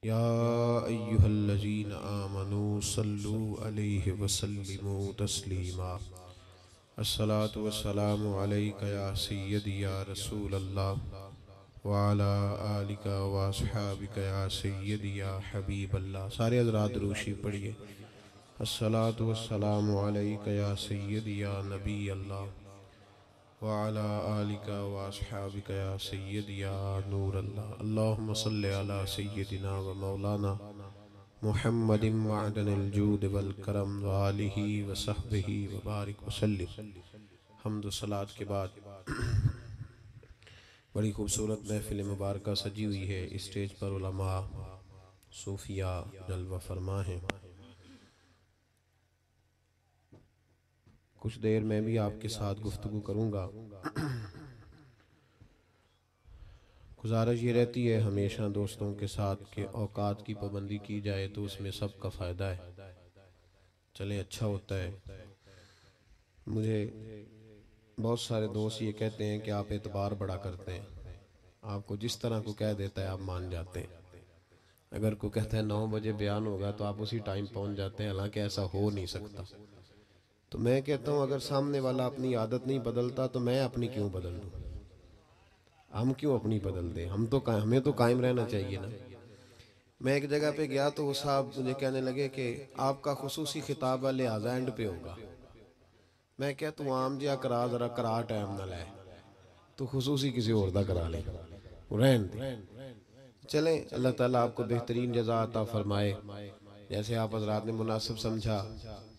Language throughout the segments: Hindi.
या अय्युहल्लज़ीना आमनू सल्लू अलैहि वसल्लिमू तस्लीमा। अस्सलातु वस्सलामु अलैका या सय्यदी या रसूल अल्लाह व अला आलिका व अस्हाबिका या सय्यदी या हबीब अल्लाह। सारे हज़रात दुरूशी पढ़िए। अस्सलातु वस्सलामु अलैका या सय्यदी या नबी अल्लाह व अला आलिका व अस्हाबिका या सय्यदी या नूर अल्लाह। अल्लाहुम्मा सल्लि अला सय्यदिना व मौलाना मुहम्मदिन मअदनिल जूद वल करम व आलिहि व सहबिहि व बारिक वसल्लिम। हम्द सलात के बाद बड़ी खूबसूरत महफिल मुबारक सजी हुई है। इस स्टेज पर उलमा सूफिया जलवा फरमा हैं। कुछ देर मैं भी आपके साथ गुफ्तगू करूँगा। गुजारिश ये रहती है हमेशा दोस्तों के साथ के औकात की पाबंदी की जाए तो उसमें सबका फ़ायदा है। चले अच्छा होता है। मुझे बहुत सारे दोस्त ये कहते हैं कि आप एतबार बड़ा करते हैं, आपको जिस तरह को कह देता है आप मान जाते हैं। अगर कोई कहता है 9 बजे बयान होगा तो आप उसी टाइम पहुंच जाते हैं, हालांकि ऐसा हो नहीं सकता। तो मैं कहता हूं अगर सामने वाला अपनी आदत नहीं बदलता तो मैं अपनी क्यों बदल दूं? हम क्यों अपनी बदल दें? हमें तो कायम रहना चाहिए ना। मैं एक जगह पे गया तो वो साहब मुझे कहने लगे कि आपका खुसूसी खिताब वाले लिहाजा एंड पे होगा। मैं क्या तू आम जिया करा, जरा करा टाइम ना लाए तो खुसूसी किसी और दा करा ले, रहन दे। चलें, अल्लाह ताला आपको बेहतरीन जज़ा अता फरमाए। जैसे आप हज़रात ने मुनासिब समझा,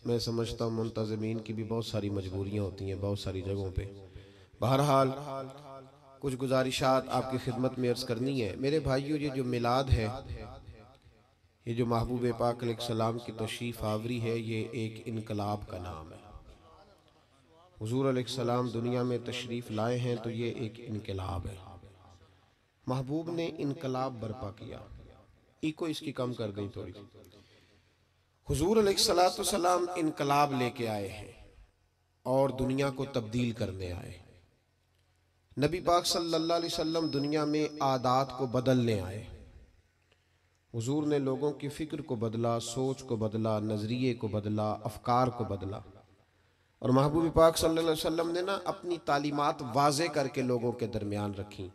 मैं समझता हूँ मुंतज़मीन की भी बहुत सारी मजबूरियाँ होती हैं बहुत सारी जगहों पे। बहरहाल कुछ गुजारिशात आपकी खिदमत में अर्ज़ करनी है। मेरे भाइयों, ये जो मिलाद है, ये जो महबूब पाक अलैहिस्सलाम की तशरीफ़ आवरी है, ये एक इनकलाब का नाम है। हुज़ूर अलैहिस्सलाम दुनिया में तशरीफ़ लाए हैं तो ये एक इनकलाब है। महबूब ने इनकलाब बर्पा किया। इको इसकी कम कर गई थोड़ी सी। हुजूर अलैहिस्सलाम इनकलाब लेके आए हैं और दुनिया को तब्दील करने आए। नबी पाक सल्लल्लाहु अलैहि वसल्लम दुनिया में आदात को बदलने आए। हुजूर ने लोगों की फ़िक्र को बदला, सोच को बदला, नज़रिए को बदला, अफकार को बदला। और महबूब पाक सल्लल्लाहु अलैहि वसल्लम ने ना अपनी तालीमात वाज़े करके लोगों के दरमियान रखी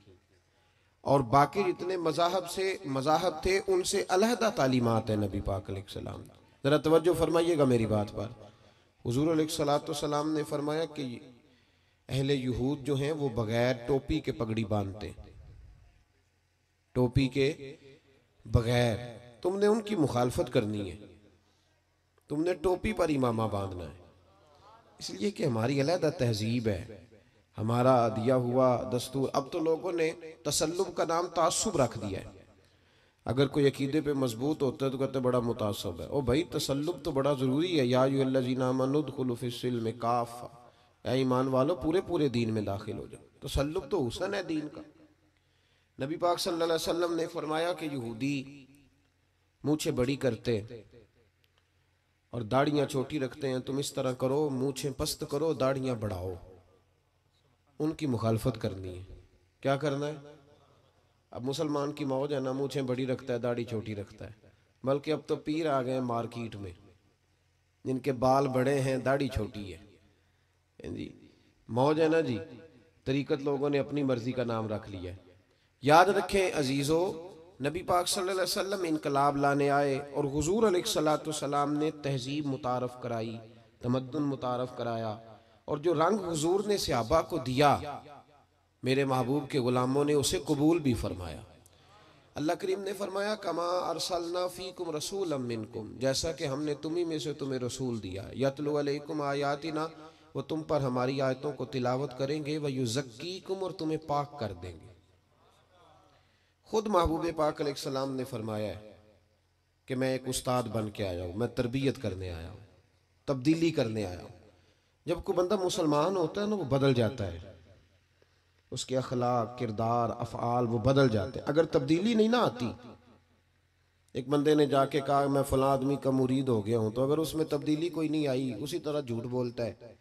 और बाकी जितने मज़ाहब थे उनसे अलहदा तालीमात है नबी पाक अलैहिस्सलाम। ज़रा तवज्जो फरमाइएगा मेरी बात पर। हुजूर अलैहिस्सलाम ने फरमाया कि अहले यहूद जो हैं वो बगैर टोपी के पगड़ी बांधते, टोपी के बगैर। तुमने उनकी मुखालफत करनी है, तुमने टोपी पर इमामा बांधना है, इसलिए कि हमारी अलहदा तहजीब है, हमारा दिया हुआ दस्तूर। अब तो लोगों ने तसल्लुब का नाम तासुब रख दिया है। अगर कोई अकीदे पे मजबूत होता है तो कहते बड़ा मुतासब है। ओ भाई, तसल्लुब तो बड़ा ज़रूरी है। या अय्युहल्लज़ीना आमनू उदखुलू फिस्सिल्म काफ़ा, ऐ ईमान वालों पूरे पूरे दीन में दाखिल हो जाओ। तसल्लुब तो हुस्न है दीन का। नबी पाक सल्लल्लाहु अलैहि वसल्लम ने फरमाया कि यहूदी मूछें बड़ी करते और दाढ़ियाँ छोटी रखते हैं, तुम इस तरह करो, मूछें पस्त करो, दाढ़ियाँ बढ़ाओ। उनकी मुखालफत करनी है। क्या करना है? अब मुसलमान की मौज है ना, मूछें बड़ी रखता है, दाढ़ी छोटी रखता है। बल्कि अब तो पीर आ गए मार्केट में जिनके बाल बड़े हैं, दाढ़ी छोटी है जी। मौज है ना जी। तरीकत लोगों ने अपनी मर्जी का नाम रख लिया है। याद रखें अजीज़ो, नबी पाक सल्लल्लाहु अलैहि वसल्लम इनकलाब लाने आए और हुजूर अलैहिस्सलाम ने तहजीब मुतारफ़ कराई, तमद्दुन मुतारफ़ कराया। और जो रंग हुजूर ने सहाबा को दिया, मेरे महबूब के गुलामों ने उसे कबूल भी फरमाया। अल्लाह करीम ने फरमाया कमा अरसलना फ़ीकुम रसूलन मिनकुम, जैसा कि हमने तुम्ही में से तुम्हें रसूल दिया। यतलु अलैकुम आयातिना, वो तुम पर हमारी आयतों को तिलावत करेंगे। व युज़क्कीकुम, और तुम्हें पाक कर देंगे। खुद महबूब पाक अलैहिस्सलाम ने फरमाया है कि मैं एक उस्ताद बन के आया हूँ, मैं तरबियत करने आया हूँ, तब्दीली करने आया हूँ। जब कोई बंदा मुसलमान होता है ना, वो बदल जाता है, उसके अखलाक, किरदार, अफ़आल वो बदल जाते हैं। अगर तब्दीली नहीं ना आती, एक बंदे ने जाके कहा मैं फलां आदमी का मुरीद हो गया हूँ, तो अगर उसमें तब्दीली कोई नहीं आई, उसी तरह झूठ बोलता है,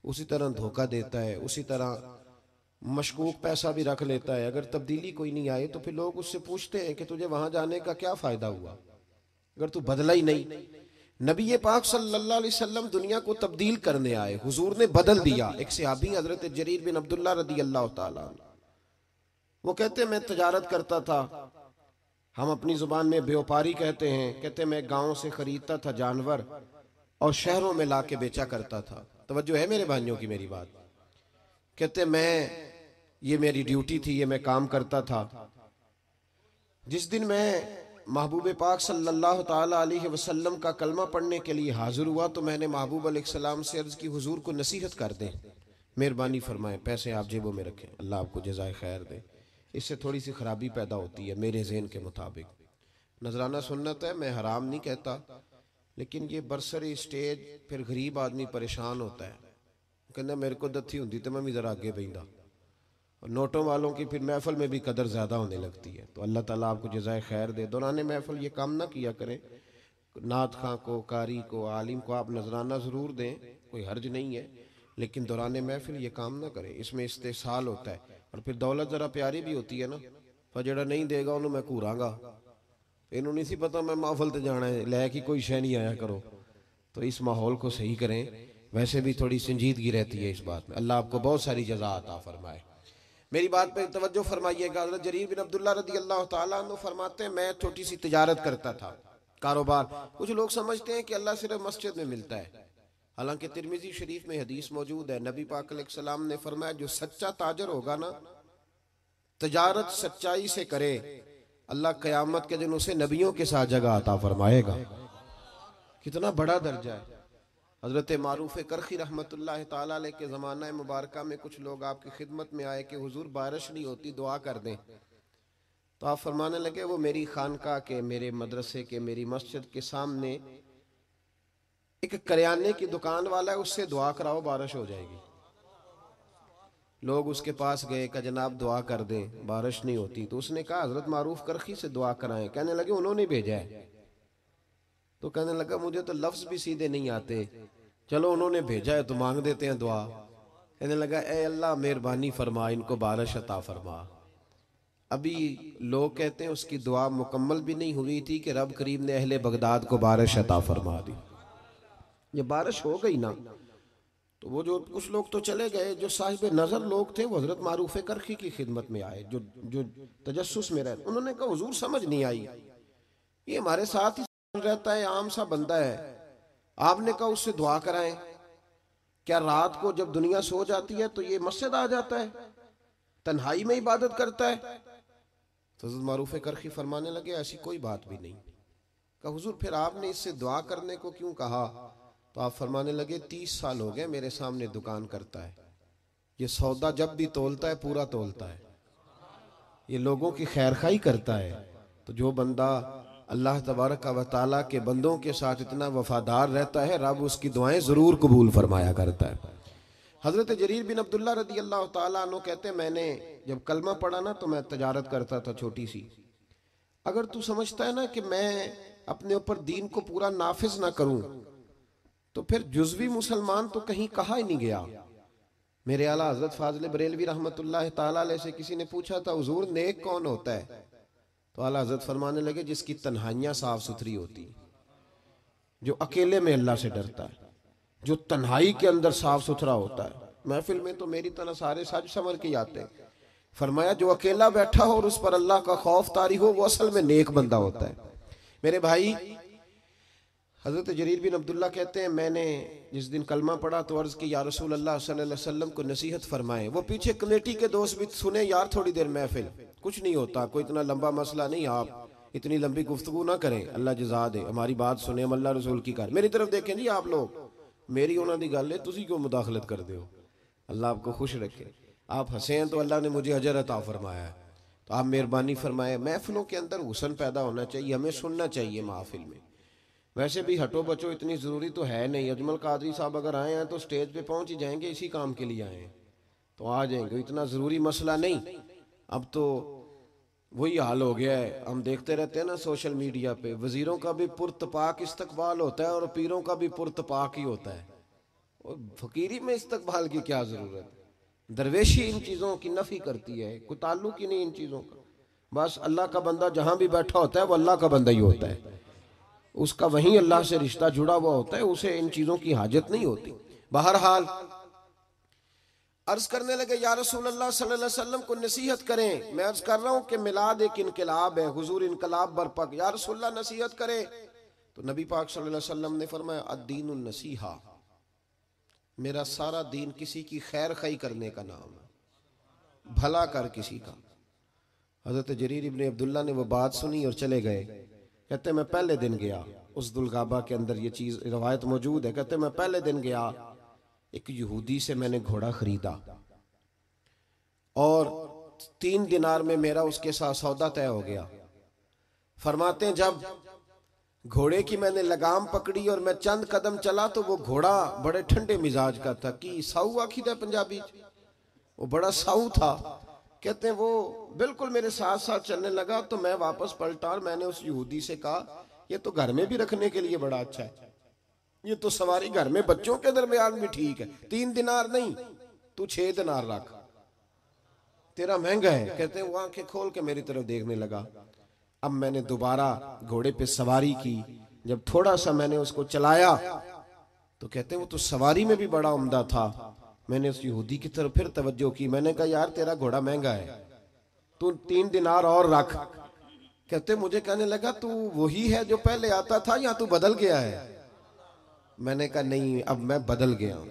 उसी तरह धोखा देता है, उसी तरह मशकूक पैसा भी रख लेता है, अगर तब्दीली कोई नहीं आए तो फिर लोग उससे पूछते हैं कि तुझे वहां जाने का क्या फायदा हुआ अगर तू बदला ही नहीं। नबी पाक सल्लल्लाहु अलैहि वसल्लम दुनिया को तब्दील करने आए, हुजूर ने बदल दिया। एक सहाबी हजरत जरीर बिन अब्दुल्ला रदी अल्लाह ताला, वो कहते मैं तजारत करता था, हम अपनी जुबान में व्यापारी कहते हैं, कहते मैं गांव से खरीदता था जानवर और शहरों में लाके बेचा करता था। तवज्जो है मेरे भाइयों की मेरी बात। कहते मैं, ये मेरी ड्यूटी थी, ये मैं काम करता था। जिस दिन मैं महबूब पाक सल्लल्लाहु ताला अलैहि वसल्लम का कलमा पढ़ने के लिए हाजिर हुआ तो मैंने महबूब अलैहिस्सलाम से अर्ज की, हुजूर को नसीहत कर दें, मेहरबानी फरमाएं, पैसे आप जेबों में रखें, अल्लाह आपको जज़ाए खैर दे। इससे थोड़ी सी खराबी पैदा होती है मेरे ज़हन के मुताबिक। नजराना सुन्नत है, मैं हराम नहीं कहता, लेकिन ये बरसरी स्टेज फिर गरीब आदमी परेशान होता है, कहना मेरे को दत्थी होती तो मैं भी ज़रा आगे बहता। और नोटों वालों की फिर महफिल में भी कदर ज़्यादा होने लगती है। तो अल्लाह ताला आपको जज़ाए खैर दे। दौरान महफिल ये काम ना किया करें, नात खां को, कारी को, आलिम को आप नजराना ज़रूर दें, कोई हर्ज नहीं है, लेकिन दौरान महफिल ये काम ना करें, इसमें इस्तेसाल होता है। और फिर दौलत ज़रा प्यारी भी होती है ना, पर जड़ा नहीं देगा उन्होंने मैं घूरांगा, इन्हों नहीं सी पता मैं महफिल ते जाना है, लैके कोई शह नहीं आया करो। तो इस माहौल को सही करें। वैसे भी थोड़ी संजीदगी रहती है इस बात में। अल्लाह आपको बहुत सारी जज़ा अता फरमाए। मेरी बात पे तवज्जो फरमाइएगा। हज़रत जरीर बिन अब्दुल्ला रदी अल्लाह ताला अन्हु फरमाते हैं, मैं छोटी सी तिजारत करता था, कारोबार। कुछ लोग समझते हैं कि अल्लाह सिर्फ मस्जिद में मिलता है, हालांकि तिरमिजी शरीफ में हदीस मौजूद है, नबी पाक अलैहिस्सलाम ने फरमाया, जो सच्चा ताजर होगा ना, तिजारत सच्चाई से करे, अल्लाह क़यामत के दिन उसे नबियों के साथ जगह अता फरमाएगा। कितना बड़ा दर्जा है। हज़रत मारूफ करखी रहमतुल्लाह ताला अलैह के ज़माना मुबारका में कुछ लोग आपकी खिदमत में आए कि हुजूर बारिश नहीं होती, दुआ कर दें। तो आप फरमाने लगे, वो मेरी खानका के, मेरे मदरसे के, मेरी मस्जिद के सामने एक करियाने की दुकान वाला है, उससे दुआ कराओ बारिश हो जाएगी। लोग उसके पास गए, कहा जनाब दुआ कर दें, बारिश नहीं होती। तो उसने कहा हज़रत मारूफ करखी से दुआ कराएं। कहने लगे उन्होंने भेजा है। तो कहने लगा मुझे तो लफ्ज़ भी सीधे नहीं आते, चलो उन्होंने भेजा है तो मांग देते हैं दुआ। कहने लगा ए अल्लाह मेहरबानी फरमा, इनको बारिश अता फरमा। अभी लोग कहते हैं उसकी दुआ मुकम्मल भी नहीं हुई थी कि रब करीम ने अहले बगदाद को बारिश अता फरमा दी। ये बारिश हो गई ना, तो वो जो कुछ लोग तो चले गए, जो साहिब नज़र लोग थे वो हज़रत मारूफ करखी की खिदमत में आए, जो जो तजस्सुस में रहे। उन्होंने कहा हुजूर समझ नहीं आई, ये हमारे साथ ही रहता है, आम सा बंदा है, आपने कहा उससे दुआ कराएं। क्या रात को जब दुनिया सो जाती है तो ये मस्जिद आ जाता है, तन्हाई में इबादत करता है? तो हज़रत मारूफ करखी फरमाने लगे ऐसी कोई बात भी नहीं। कहा हुजूर फिर आपने इससे दुआ करने को क्यों कहा? तो आप फरमाने लगे 30 साल हो गए मेरे सामने दुकान करता है, ये सौदा जब भी तोलता है पूरा तोलता है, ये लोगों की खैर खाई करता है। तो जो बंदा अल्लाह तबारक व तआला के बंदों के साथ इतना वफादार रहता है, रब उसकी दुआएं ज़रूर कबूल फरमाया करता है। हज़रत जरीर बिन अब्दुल्ला रदी अल्लाह ताला अन्हु कहते हैं, मैंने जब कलमा पढ़ा ना तो मैं तजारत करता था छोटी सी। अगर तू समझता है ना कि मैं अपने ऊपर दीन को पूरा नाफिज ना करूं, तो फिर जुज़वी मुसलमान तो कहीं कहा ही नहीं गया। मेरे आला हज़रत फाज़िल बरेलवी रहमतुल्लाह ताला अलैह से किसी ने पूछा था हुजूर नेक कौन होता है? तो आला हज़रत फरमाने लगे जिसकी तन्हाइयाँ साफ सुथरी होती, जो अकेले में अल्लाह से डरता है, जो तन्हाई के अंदर साफ सुथरा होता है। महफिल में तो मेरी तरह सारे सज समर के आते हैं। फरमाया जो अकेला बैठा हो और उस पर अल्लाह का खौफ तारी हो, वो असल में नेक बंदा होता है। मेरे भाई हज़रत जरीर बिन अब्दुल्ला कहते हैं, मैंने जिस दिन कलमा पढ़ा तो अर्ज़ की या रसूल अल्लाह सल्लल्लाहु अलैहि वसल्लम को नसीहत फरमाएं। वो पीछे कमेटी के दोस्त भी सुने, यार थोड़ी देर महफिल, कुछ नहीं होता, कोई इतना लंबा मसला नहीं, आप इतनी लंबी गुफ्तगू ना करें, अल्लाह जज़ा दे, हमारी बात सुने, हम अल्लाह रसूल की कर। मेरी तरफ देखें जी आप लोग, मेरी उन्हों की गल है, तुसी क्यों मुदाखलत कर दो? अल्लाह आपको खुश रखे। आप हंसे हैं तो अल्लाह ने मुझे अजर अता फरमाया है, तो आप मेहरबानी फरमाए। महफिलों के अंदर हुस्न पैदा होना चाहिए, हमें सुनना चाहिए महफिल में। वैसे भी हटो बचो इतनी ज़रूरी तो है नहीं। अजमल कादरी साहब अगर आए हैं तो स्टेज पे पहुंच ही जाएंगे, इसी काम के लिए आए हैं तो आ जाएंगे, इतना ज़रूरी मसला नहीं। अब तो वही हाल हो गया है, हम देखते रहते हैं ना सोशल मीडिया पे, वज़ीरों का भी पुरतपाक इस्तकबाल होता है और पीरों का भी पुरतपाक ही होता है। और फ़कीरी में इस्तकबाल की क्या ज़रूरत है? दरवेशी इन चीज़ों की नफ़ी करती है, कोई ताल्लुक ही नहीं इन चीज़ों का। बस अल्लाह का बंदा जहाँ भी बैठा होता है वो अल्लाह का बंदा ही होता है, उसका वहीं अल्लाह से रिश्ता जुड़ा हुआ होता है, उसे इन चीज़ों की हाजत नहीं होती। बहरहाल अर्ज करने लगे, या रसूल अल्लाह सल्लल्लाहु अलैहि वसल्लम को नसीहत करें। मैं अर्ज कर रहा हूँ कि मिलाद एक इनकलाब है, हुजूर इनकलाब बरपा, या रसूल अल्लाह नसीहत करें। तो नबी पाक सल्लल्लाहु अलैहि वसल्लम ने फरमाया, अद्दीनुन नसीहा, मेरा सारा दीन किसी की खैर खाई करने का नाम है, भला कर किसी का। हजरत जरीर इब्ने अब्दुल्ला ने वो बात सुनी और चले गए। कहते मैं पहले दिन गया, उस दुलगाबा के अंदर ये चीज रवायत मौजूद है। कहते मैं पहले दिन गया, एक यहूदी से मैंने घोड़ा खरीदा और 3 दिनार में मेरा उसके साथ सौदा तय हो गया। फरमाते हैं जब घोड़े की मैंने लगाम पकड़ी और मैं चंद कदम चला तो वो घोड़ा बड़े ठंडे मिजाज का था, कि साऊ आखिदा पंजाबी, वो बड़ा साऊ था। कहते हैं वो बिल्कुल मेरे साथ साथ चलने लगा। तो मैं वापस पलटा और मैंने उस यहूदी से कहा, ये तो घर में भी रखने के लिए बड़ा अच्छा है, ये तो सवारी घर में बच्चों के दरमियान भी ठीक है। 3 दिनार नहीं, तू 6 दिनार रख, तेरा महंगा है। कहते हैं वो आंखें खोल के मेरी तरफ देखने लगा। अब मैंने दोबारा घोड़े पे सवारी की, जब थोड़ा सा मैंने उसको चलाया तो कहते हैं वो तो सवारी में भी बड़ा उम्दा था। मैंने उस यहूदी की तरफ फिर तवज्जो की, मैंने कहा यार तेरा घोड़ा महंगा है, तू 3 दिनार और रख। कहते मुझे कहने लगा तू वही है जो पहले आता था या तू बदल गया है? मैंने कहा नहीं, अब मैं बदल गया हूं,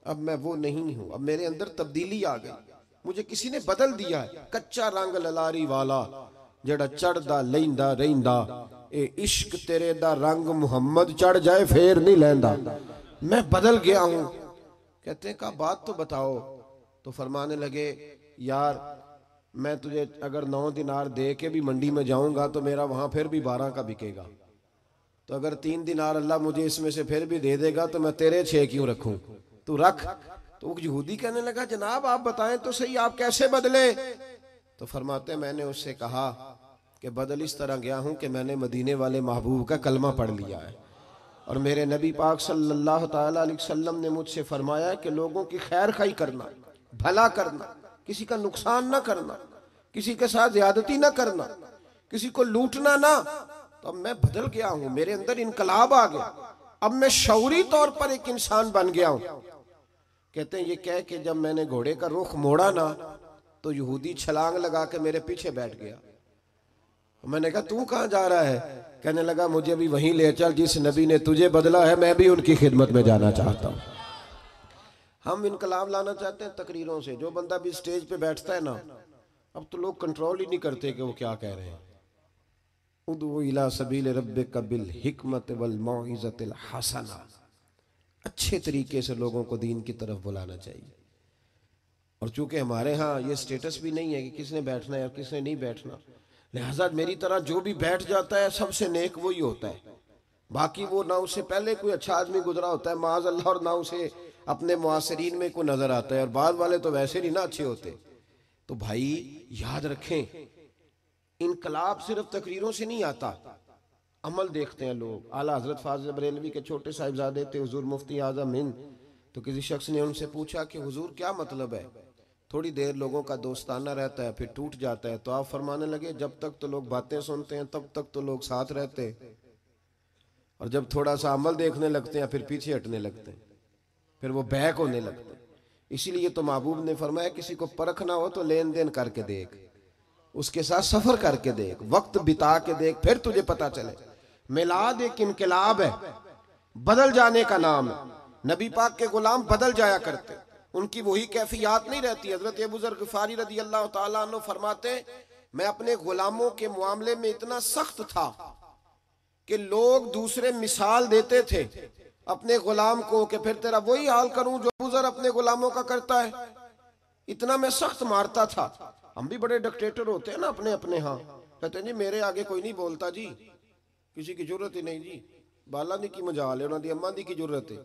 अब मैं वो नहीं हूं, अब मेरे अंदर तब्दीली आ गई, मुझे किसी ने बदल दिया है। कच्चा रंग ललारी वाला जड़ा चढ़दा लैंदा रहिंदा, ए इश्क तेरे दा रंग मुहम्मद चढ़ जाए फेर नहीं लैंदा, मैं बदल गया हूं। कहते हैं का बात तो बताओ। तो फरमाने लगे यार मैं तुझे अगर 9 दिनार दे के भी मंडी में जाऊंगा तो मेरा वहां फिर भी 12 का बिकेगा, तो अगर 3 दिनार अल्लाह मुझे इसमें से फिर भी दे देगा तो मैं तेरे 6 क्यों रखूं, तू रख। तो यहूदी कहने लगा जनाब आप बताएं तो सही, आप कैसे बदले? तो फरमाते मैंने उससे कहा कि बदल इस तरह गया हूं कि मैंने मदीने वाले महबूब का कलमा पढ़ लिया है और मेरे नबी पाक सल्लल्लाहु ताला अलैहि वसल्लम ने मुझसे फरमाया कि लोगों की खैर खाई करना, भला करना, किसी का नुकसान ना करना, किसी के साथ ज्यादती ना करना, किसी को लूटना ना। तो अब मैं बदल गया हूं, मेरे अंदर इनकलाब आ गया, अब मैं शऊरी तौर पर एक इंसान बन गया हूं। कहते हैं ये कह के जब मैंने घोड़े का रुख मोड़ा ना तो यहूदी छलांग लगा के मेरे पीछे बैठ गया। मैंने कहा तू कहां जा रहा है? कहने लगा मुझे भी वहीं ले चल जिस नबी ने तुझे बदला है, मैं भी उनकी खिदमत में जाना चाहता हूं। हम इनकलाब लाना चाहते हैं तकरीरों से। जो बंदा भी स्टेज पे बैठता है ना, अब तो लोग कंट्रोल ही नहीं करते कि वो क्या कह रहे हैं। उदू इला सबील रब्बिका बिल हिकमत वल मौइज़तिल हसना, अच्छे तरीके से लोगों को दीन की तरफ बुलाना चाहिए। और चूंकि हमारे यहाँ ये स्टेटस भी नहीं है कि किसने बैठना है और किसने नहीं बैठना, लिहाजा मेरी तरह जो भी बैठ जाता है सबसे नेक वही होता है। बाकी वो ना उससे पहले कोई अच्छा आदमी गुजरा होता है माज़ अल्लाह, और ना उसे अपने मुआसरीन में कोई नजर आता है, और बाद वाले तो वैसे नहीं ना अच्छे होते। तो भाई याद रखें, इनकलाब सिर्फ तकरीरों से नहीं आता, अमल देखते हैं लोग। आला हजरत फाजिल बरेलवी के छोटे साहिबजादे थे हुजूर मुफ्ती आजम हिंद। तो किसी शख्स ने उनसे पूछा कि हुजूर क्या मतलब है? थोड़ी देर लोगों का दोस्ताना रहता है फिर टूट जाता है। तो आप फरमाने लगे जब तक तो लोग बातें सुनते हैं तब तक तो लोग साथ रहते हैं, और जब थोड़ा सा अमल देखने लगते हैं फिर पीछे हटने लगते हैं, फिर वो बैक होने लगते हैं। इसीलिए तो महबूब ने फरमाया किसी को परखना हो तो लेन देन करके देख, उसके साथ सफर करके देख, वक्त बिता के देख, फिर तुझे पता चले। मिलाद एक इनकलाब है, बदल जाने का नाम है। नबी पाक के गुलाम बदल जाया करते, उनकी वही कैफियत नहीं रहती। हजरत अबू ज़र ग़िफ़ारी रज़ी अल्लाह ताला अन्हु फरमाते मैं अपने गुलामों के मामले में इतना सख्त था कि लोग दूसरे मिसाल देते थे अपने गुलाम को कि फिर तेरा वही हाल करूं जो अबू ज़र अपने गुलामों का करता है। इतना मैं सख्त मारता था। हम भी बड़े डिक्टेटर होते हैं ना अपने अपने, हाँ कहते हैं जी मेरे आगे कोई नहीं बोलता जी, किसी की जरूरत ही नहीं जी, बाला दी की मजाल है, उन्होंने अम्मा दी की जरूरत है।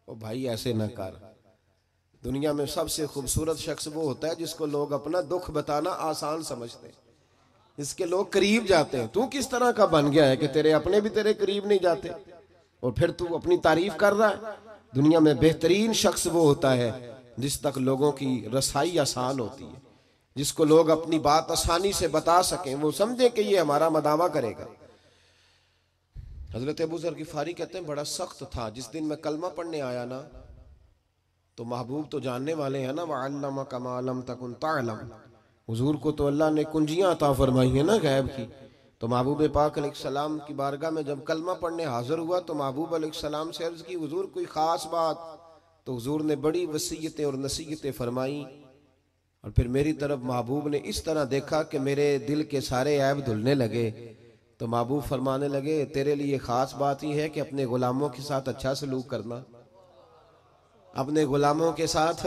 ओ भाई ऐसे ना कर। दुनिया में सबसे खूबसूरत शख्स वो होता है जिसको लोग अपना दुख बताना आसान समझते हैं, जिसके लोग करीब जाते हैं। तू किस तरह का बन गया है कि तेरे अपने भी तेरे करीब नहीं जाते और फिर तू अपनी तारीफ कर रहा है। दुनिया में बेहतरीन शख्स वो होता है जिस तक लोगों की रसाई आसान होती है, जिसको लोग अपनी बात आसानी से बता सकें, वो समझे कि ये हमारा मदावा करेगा। हजरत अबू ज़र गिफ़ारी कहते हैं बड़ा सख्त था। जिस दिन मैं कलमा पढ़ने आया ना, तो महबूब तो जानने वाले हैं ना, वअल्लमका मा लम तकुन तअलम, हुजूर को तो अल्लाह ने कुंजियां अता फरमाई है ना गैब की। तो महबूब पाक अलैहिस्सलाम की बारगाह में जब कलमा पढ़ने हाजिर हुआ तो महबूब अलैहिस्सलाम से अर्ज की, हुजूर कोई ख़ास बात? तो हुजूर ने बड़ी वसीयतें और नसीहतें फरमाई। और फिर मेरी तरफ महबूब ने इस तरह देखा कि मेरे दिल के सारे ऐब धुलने लगे। तो महबूब फरमाने लगे, तेरे लिए ख़ास बात ही है कि अपने गुलामों के साथ अच्छा सलूक करना, अपने गुलामों के साथ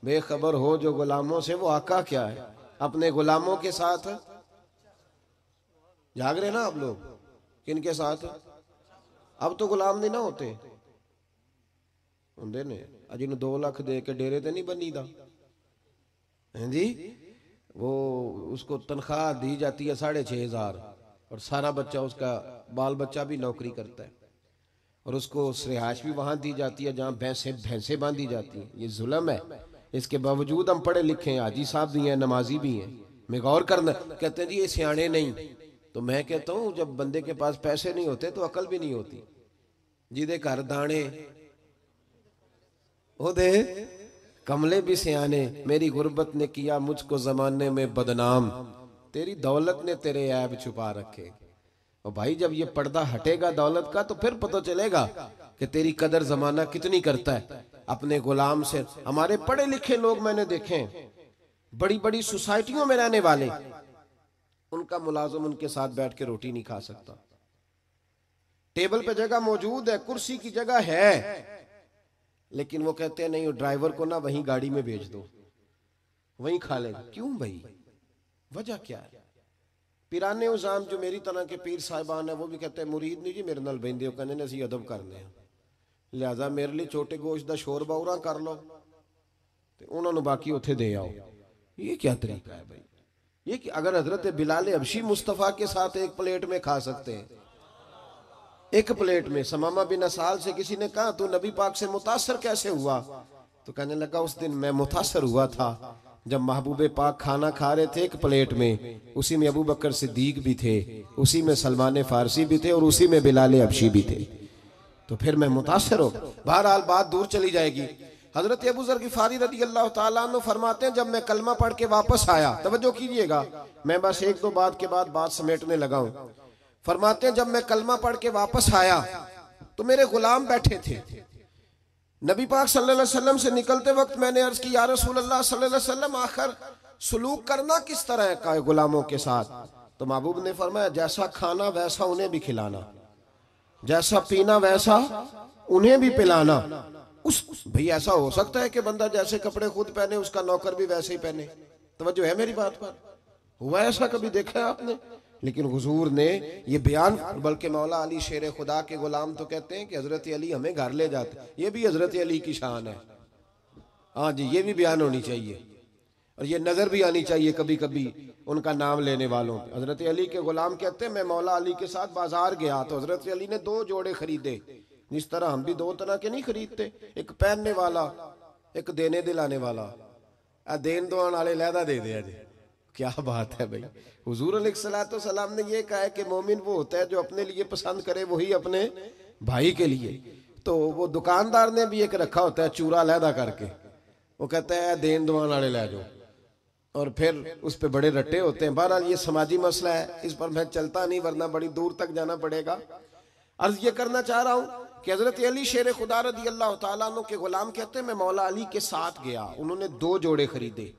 बेखबर हो जो गुलामों से वो आका क्या है, अपने गुलामों के साथ। जाग रहे ना आप लोग? किन के साथ? अब तो गुलाम नहीं ना होते होंगे ने, जिन्होंने 2 लाख दे के डेरे ते नहीं बनी दा हैं जी, वो उसको तनख्वाह दी जाती है 6,500 और सारा बच्चा उसका बाल बच्चा भी नौकरी करता है और उसको रिहाइश भी वहां दी जाती है जहाँ भैंसे बांधी जाती हैं। ये जुल्म है। इसके बावजूद हम पढ़े लिखे हैं, हाजी साहब भी हैं, नमाजी भी हैं। मैं गौर करना, कहते हैं जी ये सियाने नहीं। तो मैं कहता हूँ जब बंदे के पास पैसे नहीं होते तो अकल भी नहीं होती। जिदे घर दाने ओ दे कमले भी सियाने, मेरी गुर्बत ने किया मुझको जमाने में बदनाम, तेरी दौलत ने तेरे ऐब छुपा रखे। और भाई जब ये पर्दा हटेगा दौलत का तो फिर पता चलेगा कि तेरी कदर जमाना कितनी करता है अपने गुलाम से। हमारे पढ़े लिखे लोग मैंने देखे हैं, बड़ी बड़ी सोसाइटियों में रहने वाले, उनका मुलाजिम उनके साथ बैठ के रोटी नहीं खा सकता। टेबल पे जगह मौजूद है, कुर्सी की जगह है, लेकिन वो कहते हैं नहीं, ड्राइवर को ना वहीं गाड़ी में भेज दो, वहीं खा लेगा। क्यों भाई, वजह क्या है? पिराने उजाम जो मेरी तरह के पीर साहिबान है वो भी कहते हैं मुरीद नहीं जी मेरे नाल बहिंदे हो, कहने ने असीं अदब करने हैं, लिहाजा मेरे लिए छोटे गोश्त का शोरबा उरा कर लो ते उन्होंने बाकी उत्थे दे आओ। ये क्या तरीका है भाई? ये कि अगर हजरत बिलाल हबशी मुस्तफ़ा के साथ एक प्लेट में खा सकते हैं, एक प्लेट में। समामा बिन असाल से किसी ने कहा तू नबी पाक से मुतासर कैसे हुआ? तो कहने लगा उस दिन मैं मुतासर हुआ था जब महबूब पाक खाना खा रहे थे एक प्लेट में, उसी में अबू बकर सिद्दीक भी थे, उसी में सलमान फारसी भी थे और उसी में बिलाल हबशी भी थे, तो फिर मैं मुतासर हो। बहरहाल बात दूर चली जाएगी। हजरत अबू ज़र गिफ़ारी रज़ी अल्लाह ताला अन्हु फरमाते हैं जब मैं कलमा पढ़ के वापस आया, तवज्जो कीजिएगा, मैं बस 1-2 बात के बाद बात समेटने लगा हूं। फरमाते हैं जब मैं कलमा पढ़ के वापस आया तो मेरे गुलाम बैठे थे। नबी पाक सल्लल्लाहु अलैहि वसल्लम से निकलते वक्त मैंने अर्ज की या रसूल अल्लाह सल्लल्लाहु अलैहि वसल्लम आखिर सलूक करना किस तरह का है गुलामों के साथ? तो महबूब ने फरमाया जैसा खाना वैसा उन्हें भी खिलाना, जैसा पीना वैसा उन्हें भी पिलाना। उस भाई ऐसा हो सकता है कि बंदा जैसे कपड़े खुद पहने उसका नौकर भी वैसे ही पहने? तवज्जो है मेरी बात पर? हुआ ऐसा कभी देखा है आपने? लेकिन हुजूर ने ये बयान, बल्कि मौला अली शेर खुदा के गुलाम तो कहते हैं कि हजरत अली हमें घर ले जाते, ये भी हजरत अली की शान है। हाँ जी, ये भी बयान होनी चाहिए और ये नजर भी आनी चाहिए कभी कभी उनका नाम लेने वालों। हजरत अली के गुलाम कहते हैं मैं मौला अली के साथ बाजार गया तो हजरत अली ने 2 जोड़े खरीदे। जिस तरह हम भी 2 तरह के नहीं खरीदते, एक पहनने वाला, एक देने दिलाने वाला। देन दुआन वाले लहदा दे दिया जी, क्या बात है भाई। हुजूर अलैहिस्सलाम ने ये कहा है कि मोमिन वो होता है जो अपने लिए पसंद करे वही अपने भाई के लिए। तो वो दुकानदार ने भी एक रखा होता है चूरा लहदा करके, वो कहता है देन दुआन वाले ले जाओ, और फिर उस पर बड़े रट्टे होते हैं। बहरहाल ये समाजी मसला है, इस पर मैं चलता नहीं वरना बड़ी दूर तक जाना पड़ेगा। अर्ज ये करना चाह रहा हूँ कि हजरत अली शेर खुदा रज़ी अल्लाह ताला अन्हु के गुलाम कहते हैं मैं मौला अली के साथ गया, उन्होंने 2 जोड़े खरीदे।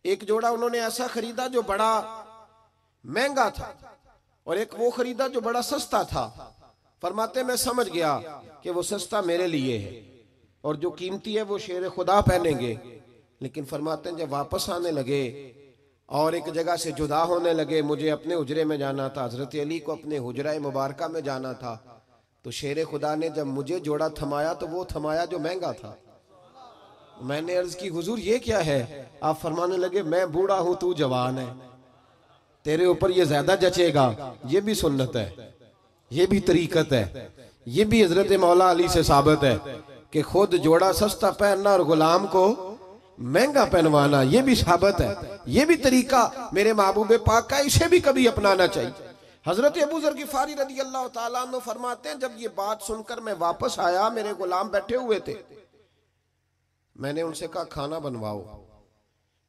एक जोड़ा उन्होंने ऐसा खरीदा जो बड़ा महंगा था और एक वो खरीदा जो बड़ा सस्ता था। फरमाते मैं समझ गया कि वो सस्ता मेरे लिए है और जो कीमती है वो शेर खुदा पहनेंगे। लेकिन फरमाते हैं जब वापस आने लगे और एक जगह से जुदा होने लगे, मुझे अपने हुजरे में जाना था, हजरत अली को अपने हुजरा मुबारका में जाना था, तो शेर खुदा ने जब मुझे जोड़ा थमाया तो वो थमाया जो महंगा था। मैंने अर्ज की हुजूर ये क्या है? आप फरमाने लगे मैं बूढ़ा हूं तू जवान है, तेरे ऊपर ये ज्यादा जचेगा। ये भी सुन्नत है, ये भी तरीकत है, ये भी हजरत मौला अली से साबित है। कि खुद जोड़ा सस्ता पहनना और गुलाम को महंगा पहनवाना, ये भी साबित है, ये भी तरीका मेरे महबूब पाक का, इसे भी कभी अपनाना चाहिए। हजरत अबू ज़र गिफ़ारी रज़ी अल्लाह ताला अन्हु फरमाते हैं, जब ये बात सुनकर मैं वापस आया, मेरे गुलाम बैठे हुए थे, मैंने उनसे कहा खाना बनवाओ।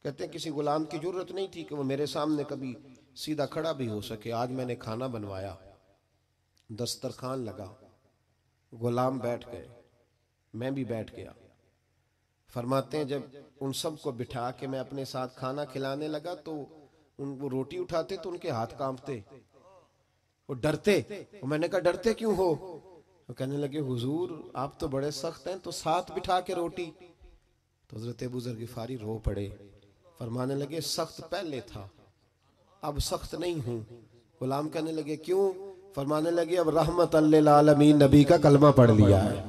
कहते हैं किसी गुलाम की जरूरत नहीं थी कि वो मेरे सामने कभी सीधा खड़ा भी हो सके। आज मैंने खाना बनवाया, दस्तरखान लगा, गुलाम बैठ गए, मैं भी बैठ गया। फरमाते हैं जब उन सबको बिठा के मैं अपने साथ खाना खिलाने लगा तो वो रोटी उठाते तो उनके हाथ कांपते, वो डरते। मैंने कहा डरते क्यों हो? वो कहने लगे हुजूर आप तो बड़े सख्त हैं, तो साथ बिठा के रोटी। तो हज़रत अबू ज़र गिफ़ारी रो पड़े, फरमाने लगे सख्त पहले था, अब सख्त नहीं हूं। गुलाम कहने लगे क्यों? फरमाने लगे अब रहमतल लिल आलमीन नबी का कलमा पढ़ लिया है,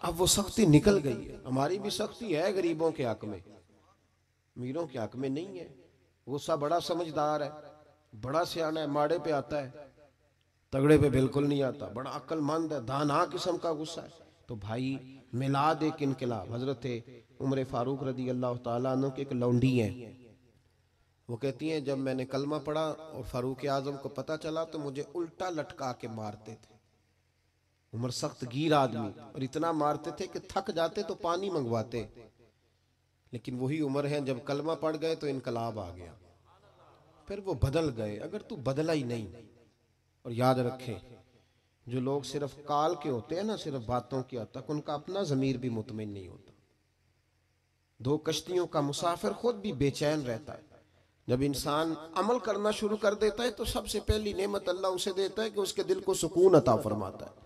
अब वो सख्ती निकल गई है। हमारी भी सख्ती है गरीबों के हक में, अमीरों के हक में नहीं है। गुस्सा बड़ा समझदार है, बड़ा सियाना है, माड़े पे आता है, तगड़े पे बिल्कुल नहीं आता, बड़ा अक्लमंद है, दाना किस्म का गुस्सा है। तो भाई मिलाद एक इनकलाब। हजरत उमर फारूक रदी अल्लाह ताला अन्हु की एक लौंडी है, वो कहती हैं जब मैंने कलमा पढ़ा और फारूक आजम को पता चला तो मुझे उल्टा लटका के मारते थे। उमर सख्त गीर आदमी, और इतना मारते थे कि थक जाते तो पानी मंगवाते। लेकिन वही उमर है, जब कलमा पढ़ गए तो इनकलाब आ गया, फिर वो बदल गए। अगर तू बदला ही नहीं, और याद रखे जो लोग सिर्फ काल के होते हैं ना, सिर्फ बातों की हद तक, उनका अपना ज़मीर भी मुतमिन नहीं होता। दो कश्तियों का मुसाफिर खुद भी बेचैन रहता है। जब इंसान अमल करना शुरू कर देता है तो सबसे पहली नेमत अल्लाह उसे देता है कि उसके दिल को सुकून अता फरमाता है।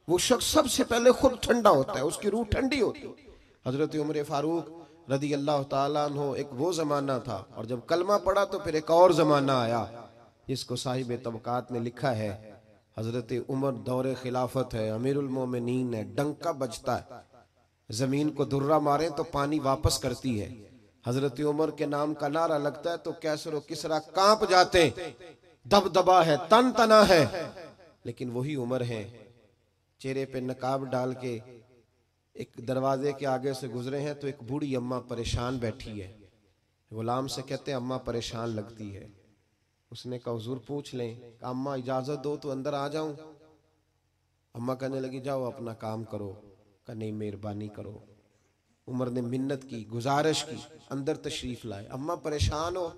वो शख्स सबसे पहले खुद ठंडा होता है, उसकी रूह ठंडी होती है। हजरत उमर फारूक रदी अल्लाह ताला अन्हु, एक वो जमाना था, और जब कलमा पड़ा तो फिर एक और जमाना आया, जिसको साहिब तबकात ने लिखा है हजरत उमर दौरे खिलाफत है, अमीरुल मोमिनीन है, डंका बजता है, जमीन को दुर्रा मारे तो पानी वापस करती है। हजरत उमर के नाम का नारा लगता है तो कैसर और किसरा कांप जाते, दबदबा है, तन तना है। लेकिन वही उमर है, चेहरे पे नकाब डाल के एक दरवाजे के आगे से गुजरे हैं तो एक बूढ़ी अम्मा परेशान बैठी है। गुलाम से कहते हैं अम्मा परेशान लगती है। उसने कहा हुजूर पूछ लें। अम्मा इजाजत दो तो अंदर आ जाऊं। अम्मा कहने लगी जाओ अपना काम करो। कहा नहीं मेहरबानी करो। उमर ने मिन्नत की, गुजारिश की, अंदर तशरीफ लाए। अम्मा परेशान हो?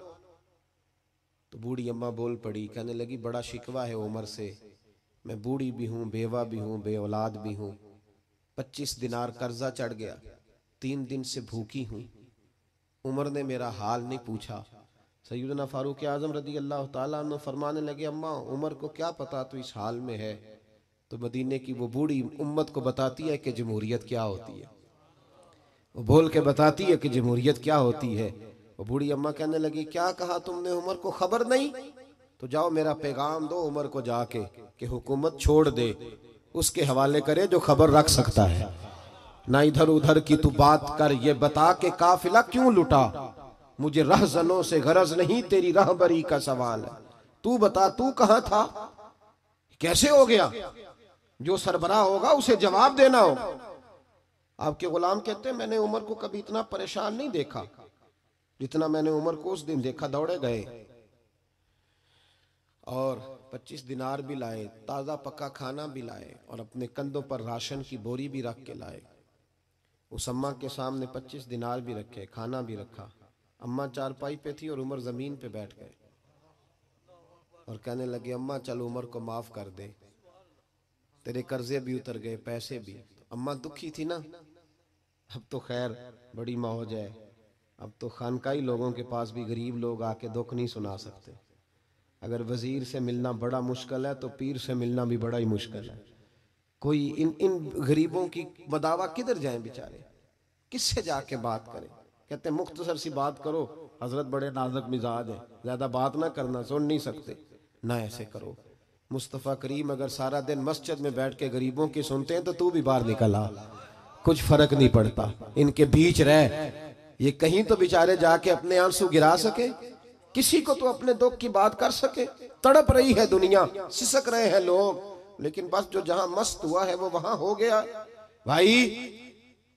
तो बूढ़ी अम्मा बोल पड़ी, कहने लगी बड़ा शिकवा है उमर से, मैं बूढ़ी भी हूँ, बेवा भी हूँ, बे औलाद भी हूँ, 25 दिनार कर्जा चढ़ गया, 3 दिन से भूखी हूँ, उमर ने मेरा हाल नहीं पूछा। सैयदना फारूक आजम रदी अल्लाह ताला अन्हु फरमाने लगे अम्मा उमर को क्या पता तू इस हाल में है। तो मदीने की वो बूढ़ी उम्मत को बताती है कि जमहूरियत क्या होती है, वो बोल के बताती है कि जमहूरियत क्या होती है। वो बूढ़ी अम्मा कहने लगी क्या कहा तुमने, उमर को खबर नहीं? तो जाओ मेरा पैगाम दो उमर को जाके कि हुकूमत छोड़ दे, उसके हवाले करे जो खबर रख सकता है, ना इधर उधर की तू बात कर, ये बता के काफिला क्यों लुटा, मुझे रहजनों से गरज नहीं, तेरी रहबरी का सवाल है, तू बता तू कहां था, कैसे हो गया, जो सरबराह होगा उसे जवाब देना हो। आपके गुलाम कहते हैं मैंने उमर को कभी इतना परेशान नहीं देखा जितना मैंने उमर को उस दिन देखा। दौड़े गए और 25 दिनार भी लाए, ताज़ा पक्का खाना भी लाए और अपने कंधों पर राशन की बोरी भी रख के लाए। उस अम्मा के सामने 25 दिनार भी रखे, खाना भी रखा। अम्मा चारपाई पे थी और उमर ज़मीन पे बैठ गए और कहने लगे अम्मा चल उमर को माफ़ कर दे, तेरे कर्जे भी उतर गए, पैसे भी। अम्मा दुखी थी ना, अब तो खैर बड़ी मौज है, अब तो खानकाई लोगों के पास भी गरीब लोग आके दुख नहीं सुना सकते। अगर वजीर से मिलना बड़ा मुश्किल है तो पीर से मिलना भी बड़ा ही मुश्किल है। कोई इन गरीबों की बदावा किधर जाएं बेचारे, किससे जाके बात करें। कहते हैं मुख्तसर सी बात करो, हजरत बड़े नाजुक मिजाज है, ज्यादा बात ना करना, सुन नहीं सकते ना, ऐसे करो। मुस्तफ़ा करीम अगर सारा दिन मस्जिद में बैठ के गरीबों की सुनते हैं तो तू भी बाहर निकल आ, कुछ फर्क नहीं पड़ता, इनके बीच रह, ये कहीं तो बेचारे जाके अपने आंसू गिरा सके, किसी को तो अपने दुख की बात कर सके। तड़प रही है दुनिया, सिसक रहे हैं लोग, लेकिन बस जो जहां मस्त हुआ है वो वहां हो गया। भाई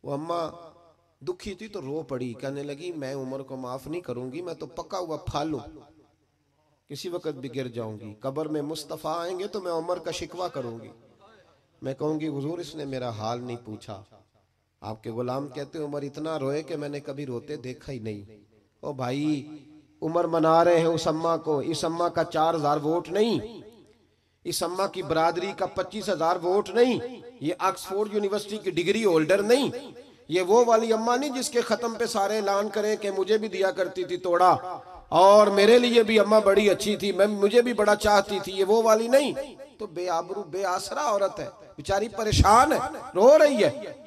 वो अम्मा दुखी थी तो रो पड़ी, कहने लगी मैं उमर को माफ नहीं करूंगी, मैं तो पका हुआ फाल हूं, किसी वक्त भी गिर जाऊंगी, कब्र में मुस्तफ़ा आएंगे तो मैं उमर का शिकवा करूंगी, मैं कहूंगी हुजूर इसने मेरा हाल नहीं पूछा। आपके गुलाम कहते उमर इतना रोए कि मैंने कभी रोते देखा ही नहीं। ओ भाई उमर मना रहे हैं उस अम्मा को, इस अम्मा का 4000 वोट नहीं, इस अम्मा की बरादरी का 25,000 वोट नहीं, ये ऑक्सफोर्ड यूनिवर्सिटी की डिग्री होल्डर नहीं, ये वो वाली अम्मा नहीं जिसके खत्म पे सारे ऐलान करें कि मुझे भी दिया करती थी तोड़ा और मेरे लिए भी अम्मा बड़ी अच्छी थी, मैं मुझे भी बड़ा चाहती थी, ये वो वाली नहीं। तो बेआबरू बेआसरा औरत है, बेचारी परेशान है, रो रही है।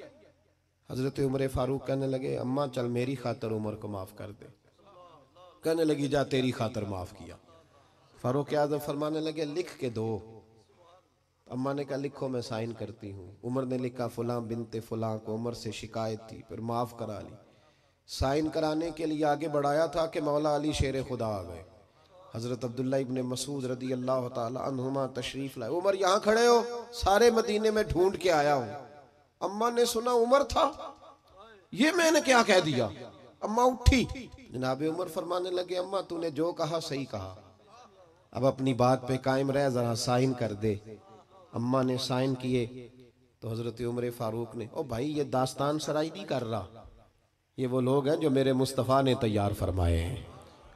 हजरत उमर फारूक कहने लगे अम्मा चल मेरी खातर उमर को माफ कर दे। कहने लगी जा तेरी खातर माफ किया। फारूक आजम फरमाने लगे लिख के दो। अम्मा ने कहा लिखो मैं साइन करती हूँ। उमर ने लिखा फुलां बिनते फुलां को उमर से शिकायत थी, फिर माफ करा ली। साइन कराने के लिए आगे बढ़ाया था कि मौला अली शेर खुदा आ गए। हजरत अब्दुल्ला इब्ने मसूद रदी अल्लाह ताला अन्हुमा तशरीफ लाए। उमर यहाँ खड़े हो, सारे मदीने में ढूंढ के आया हूँ। अम्मा ने सुना उमर था, ये मैंने क्या कह दिया। अम्मा उठी, जनाब उमर फरमाने लगे अम्मा तूने जो कहा सही कहा, अब अपनी बात पे कायम रह, जरा साइन कर दे। अम्मा ने साइन किए तो हजरत उमर फारूक ने, ओ भाई ये दास्तान सराई नहीं कर रहा, ये वो लोग हैं जो मेरे मुस्तफ़ा ने तैयार फरमाए हैं,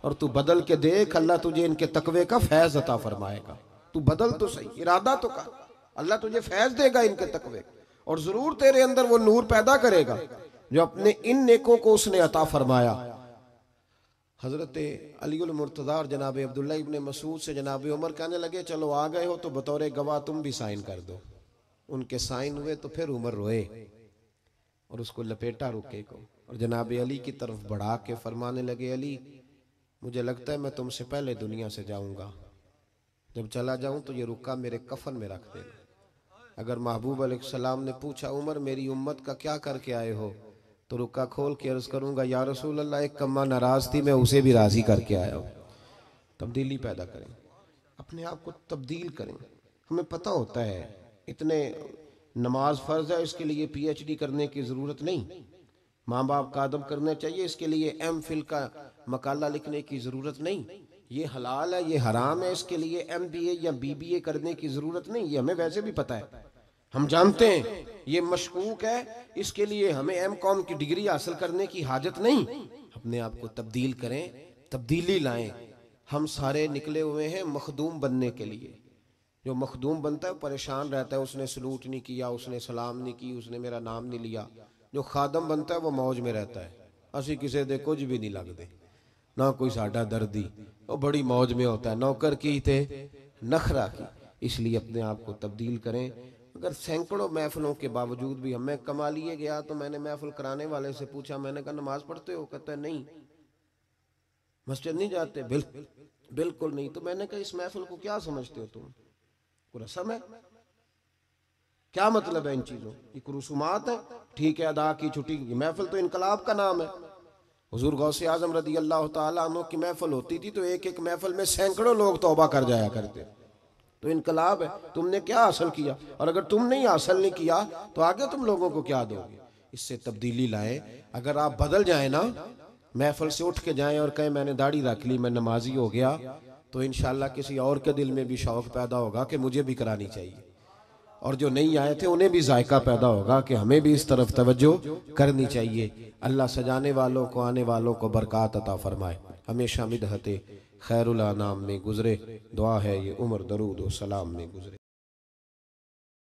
और तू बदल के देख, अल्लाह तुझे इनके तकवे का फैज अता फरमाएगा। तू बदल तो सही, इरादा तो कर, अल्लाह तुझे फैज देगा इनके तकवे, और जरूर तेरे अंदर वो नूर पैदा करेगा जो अपने इन नेकों को उसने अता फरमाया। हजरत अलीउल मुर्तज़ा और जनाब अब्दुल्ला इब्ने मसूद से जनाब उमर कहने लगे चलो आ गए हो तो बतौर गवाह तुम भी साइन कर दो। उनके साइन हुए तो फिर उमर रोए और उसको लपेटा रुके को, और जनाब अली की तरफ बढ़ा के फरमाने लगे अली मुझे लगता है मैं तुमसे पहले दुनिया से जाऊंगा, जब चला जाऊं तो ये रुका मेरे कफन में रख देना। अगर महबूब अलैहिस्सलाम ने पूछा उमर मेरी उम्मत का क्या करके आए हो, तो रुका खोल के अर्ज करूंगा या रसूल अल्लाह एक कम्मा नाराज थी मैं उसे भी राजी करके आया हूं। तब्दीली पैदा करें, अपने आप को तब्दील करें। हमें पता होता है इतने नमाज फर्ज है, इसके लिए PhD करने की जरूरत नहीं, माँ बाप का अदब करना चाहिए, इसके लिए MPhil का मकाला लिखने की जरूरत नहीं, ये हलाल है ये हराम है इसके लिए MBA या BBA करने की जरूरत नहीं, ये हमें वैसे भी पता है, हम जानते हैं ये मशकूक है, इसके लिए हमें MCOM की डिग्री हासिल करने की हाजत नहीं। अपने आप को तब्दील करें, तब्दीली लाएं। हम सारे निकले हुए हैं मखदूम बनने के लिए। जो मखदूम बनता है परेशान रहता है, उसने सलूट नहीं किया, उसने सलाम नहीं की, उसने मेरा नाम नहीं लिया। जो खादम बनता है वो मौज में रहता है, असी किसी दे कुछ भी नहीं लगते, ना कोई साडा दर्दी, वो बड़ी मौज में होता है, नौकर की थे नखरा की। इसलिए अपने आप को तब्दील करें। अगर सैकड़ों महफिलों के बावजूद भी हमें कमा लिए गया, तो मैंने महफिल कराने वाले से पूछा, मैंने कहा नमाज पढ़ते हो? कहता है नहीं। मस्जिद नहीं जाते? बिल्कुल नहीं। तो मैंने कहा इस महफिल को क्या समझते हो तुम, कोई रस्म है? क्या मतलब है इन चीजों की? रसूमात है, ठीक है अदा की छुट्टी की। महफिल तो इनकलाब का नाम है। हुजूर गौसे आजम रदी अल्लाह ताला अन्हु की महफिल होती थी तो एक एक महफिल में सैकड़ों लोग तौबा कर जाया करते। तो इनकलाब है, तुमने क्या हासिल किया? और अगर तुम नहीं हासिल नहीं किया तो आगे तुम लोगों को क्या दोगे? इससे तब्दीली लाएं। अगर आप बदल जाए ना, महफिल से उठ के जाएं और कहें मैंने दाढ़ी रख ली, मैं नमाजी हो गया, तो इंशाल्लाह किसी और के दिल में भी शौक पैदा होगा कि मुझे भी करानी चाहिए, और जो नहीं आए थे उन्हें भी जायका पैदा होगा कि हमें भी इस तरफ तवज्जो करनी चाहिए। अल्लाह सजाने वालों को, आने वालों को बरकत अता फरमाए। हमेशा मिदहते खैरुल अनाम में गुजरे। दुआ है ये उम्र दरूद व सलाम में गुजरे।